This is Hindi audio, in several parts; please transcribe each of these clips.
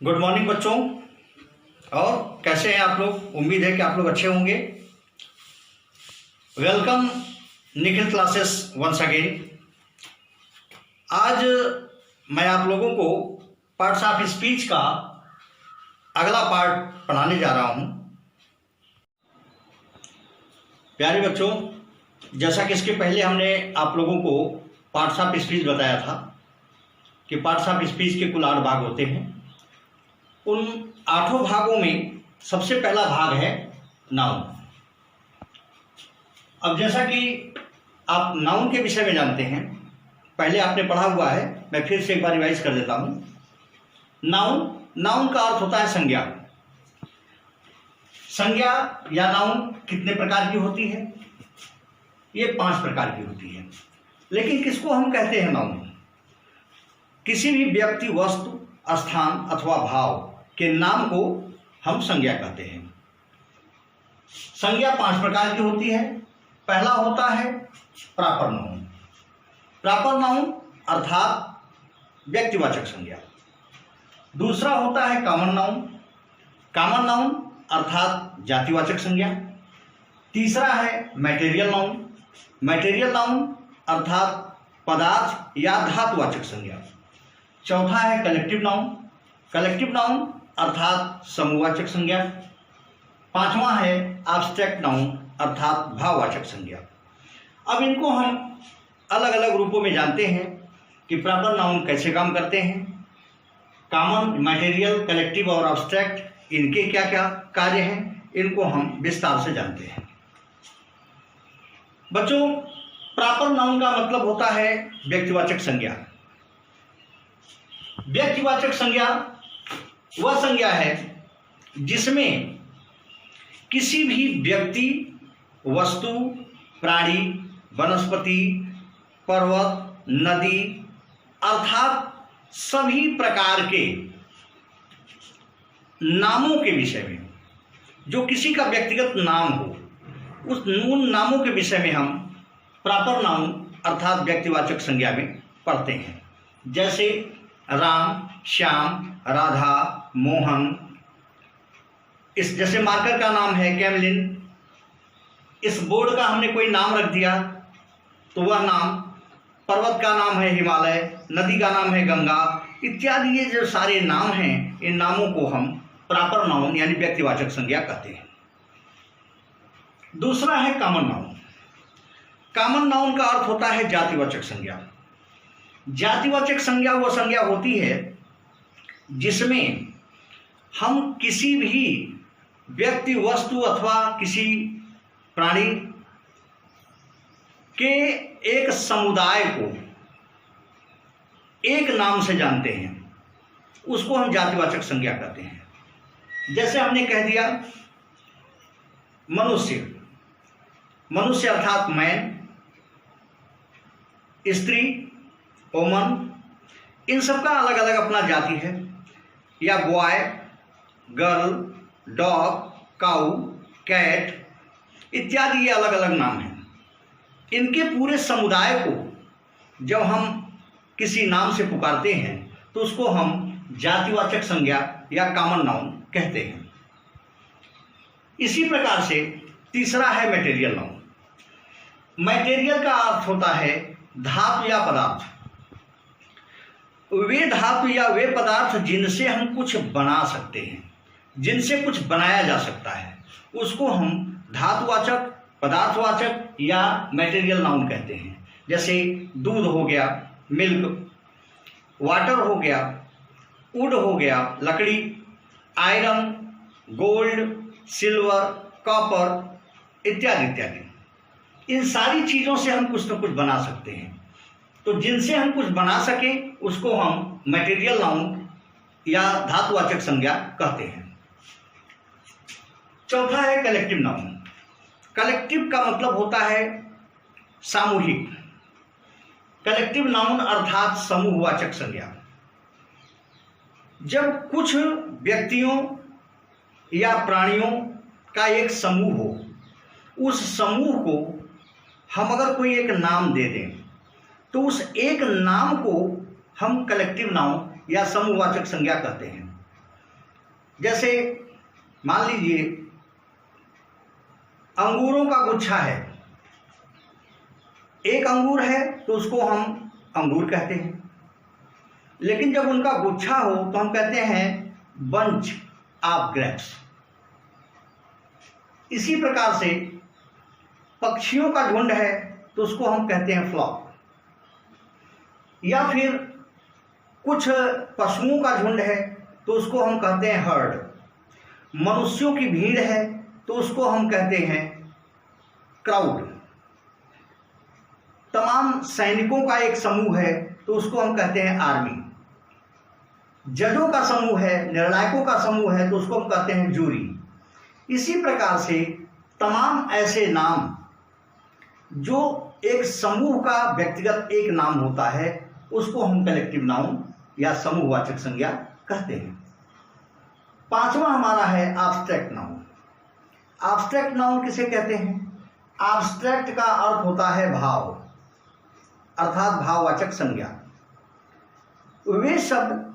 गुड मॉर्निंग बच्चों। और कैसे हैं आप लोग? उम्मीद है कि आप लोग अच्छे होंगे। Welcome Nikhil classes once again. आज मैं आप लोगों को पार्ट्स ऑफ स्पीच का अगला पार्ट पढ़ाने जा रहा हूं। प्यारे बच्चों, जैसा कि इसके पहले हमने आप लोगों को पार्ट्स ऑफ स्पीच बताया था कि पार्ट्स ऑफ स्पीच के कुल 8 भाग होते हैं। उन 8 भागों में सबसे पहला भाग है नाउन। अब जैसा कि आप नाउन के विषय में जानते हैं, पहले आपने पढ़ा हुआ है, मैं फिर से एक बार रिवाइज कर देता हूं। नाउन का अर्थ होता है संज्ञा। संज्ञा या नाउन कितने प्रकार की होती है? ये 5 प्रकार की होती है। लेकिन किसको हम कहते हैं नाउन? किसी भी व्यक्ति, वस्तु, स्थान अथवा भाव के नाम को हम संज्ञा कहते हैं। संज्ञा 5 प्रकार की होती है। पहला होता है प्रॉपर नाउन। प्रॉपर नाउन अर्थात व्यक्तिवाचक संज्ञा। दूसरा होता है कॉमन नाउन। कॉमन नाउन अर्थात जातिवाचक संज्ञा। तीसरा है मटेरियल नाउन। मटेरियल नाउन अर्थात पदार्थ या धातुवाचक संज्ञा। चौथा है कलेक्टिव नाउन। कलेक्टिव नाउन अर्थात समूहवाचक संज्ञा। पांचवा है एब्स्ट्रैक्ट नाउन अर्थात भाववाचक संज्ञा। अब इनको हम अलग अलग रूपों में जानते हैं कि प्रॉपर नाउन कैसे काम करते हैं, कॉमन, मटेरियल, कलेक्टिव और एब्स्ट्रैक्ट इनके क्या क्या कार्य हैं, इनको हम विस्तार से जानते हैं। बच्चों, प्रॉपर नाउन का मतलब होता है व्यक्तिवाचक संज्ञा। व्यक्तिवाचक संज्ञा वह संज्ञा है जिसमें किसी भी व्यक्ति, वस्तु, प्राणी, वनस्पति, पर्वत, नदी अर्थात सभी प्रकार के नामों के विषय में, जो किसी का व्यक्तिगत नाम हो, उन नामों के विषय में हम प्रॉपर नाउन अर्थात व्यक्तिवाचक संज्ञा में पढ़ते हैं। जैसे राम, श्याम, राधा, मोहन। इस जैसे मार्कर का नाम है कैमलिन। इस बोर्ड का हमने कोई नाम रख दिया तो वह नाम, पर्वत का नाम है हिमालय, नदी का नाम है गंगा इत्यादि। ये जो सारे नाम हैं, इन नामों को हम प्रॉपर नाउन यानी व्यक्तिवाचक संज्ञा कहते हैं। दूसरा है कॉमन नाउन। कॉमन नाउन का अर्थ होता है जातिवाचक संज्ञा। जातिवाचक संज्ञा वह संज्ञा होती है जिसमें हम किसी भी व्यक्ति, वस्तु अथवा किसी प्राणी के एक समुदाय को एक नाम से जानते हैं, उसको हम जातिवाचक संज्ञा कहते हैं। जैसे हमने कह दिया मनुष्य। मनुष्य अर्थात मैन, स्त्री, वुमन, इन सबका अलग अलग अपना जाति है। या बॉय, गर्ल, डॉग, काऊ, कैट इत्यादि, ये अलग अलग नाम हैं। इनके पूरे समुदाय को जब हम किसी नाम से पुकारते हैं तो उसको हम जातिवाचक संज्ञा या कॉमन नाउन कहते हैं। इसी प्रकार से तीसरा है मटेरियल नाउन। मटेरियल का अर्थ होता है धातु या पदार्थ। वे धातु या वे पदार्थ जिनसे हम कुछ बना सकते हैं, जिनसे कुछ बनाया जा सकता है, उसको हम धातुवाचक, पदार्थवाचक या मटेरियल नाउन कहते हैं। जैसे दूध हो गया, मिल्क, वाटर हो गया, वुड हो गया, लकड़ी, आयरन, गोल्ड, सिल्वर, कॉपर इत्यादि इत्यादि। इन सारी चीज़ों से हम कुछ न कुछ बना सकते हैं। तो जिनसे हम कुछ बना सकें उसको हम मटेरियल नाउन या धातुवाचक संज्ञा कहते हैं। चौथा है कलेक्टिव नाउन। कलेक्टिव का मतलब होता है सामूहिक। कलेक्टिव नाउन अर्थात समूहवाचक संज्ञा। जब कुछ व्यक्तियों या प्राणियों का एक समूह हो, उस समूह को हम अगर कोई एक नाम दे दें तो उस एक नाम को हम कलेक्टिव नाउन या समूहवाचक संज्ञा कहते हैं। जैसे मान लीजिए अंगूरों का गुच्छा है, एक अंगूर है तो उसको हम अंगूर कहते हैं, लेकिन जब उनका गुच्छा हो तो हम कहते हैं बंच ऑफ ग्रेप्स। इसी प्रकार से पक्षियों का झुंड है तो उसको हम कहते हैं फ्लॉक, या फिर कुछ पशुओं का झुंड है तो उसको हम कहते हैं हर्ड। मनुष्यों की भीड़ है तो उसको हम कहते हैं क्राउड। तमाम सैनिकों का एक समूह है तो उसको हम कहते हैं आर्मी। जजों का समूह है, निर्णायकों का समूह है तो उसको हम कहते हैं जूरी। इसी प्रकार से तमाम ऐसे नाम जो एक समूह का व्यक्तिगत एक नाम होता है उसको हम कलेक्टिव नाउन या समूहवाचक संज्ञा कहते हैं। पांचवा हमारा है एब्स्ट्रैक्ट नाउन। एब्स्ट्रैक्ट नाउन किसे कहते हैं? एब्स्ट्रैक्ट का अर्थ होता है भाव, अर्थात भाववाचक संज्ञा। वे शब्द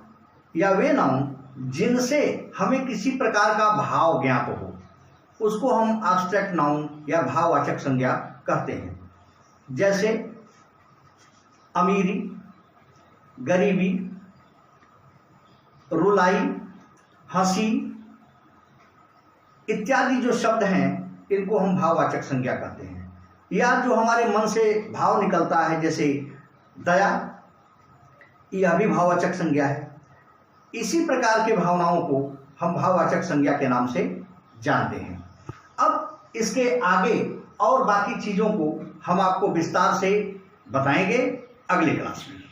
या वे नाउन जिनसे हमें किसी प्रकार का भाव ज्ञात हो उसको हम एब्स्ट्रैक्ट नाउन या भाववाचक संज्ञा कहते हैं। जैसे अमीरी, गरीबी, रुलाई, हंसी इत्यादि जो शब्द हैं इनको हम भाववाचक संज्ञा कहते हैं। या जो हमारे मन से भाव निकलता है जैसे दया, यह भी भाववाचक संज्ञा है। इसी प्रकार के भावनाओं को हम भाववाचक संज्ञा के नाम से जानते हैं। अब इसके आगे और बाकी चीज़ों को हम आपको विस्तार से बताएंगे अगली क्लास में।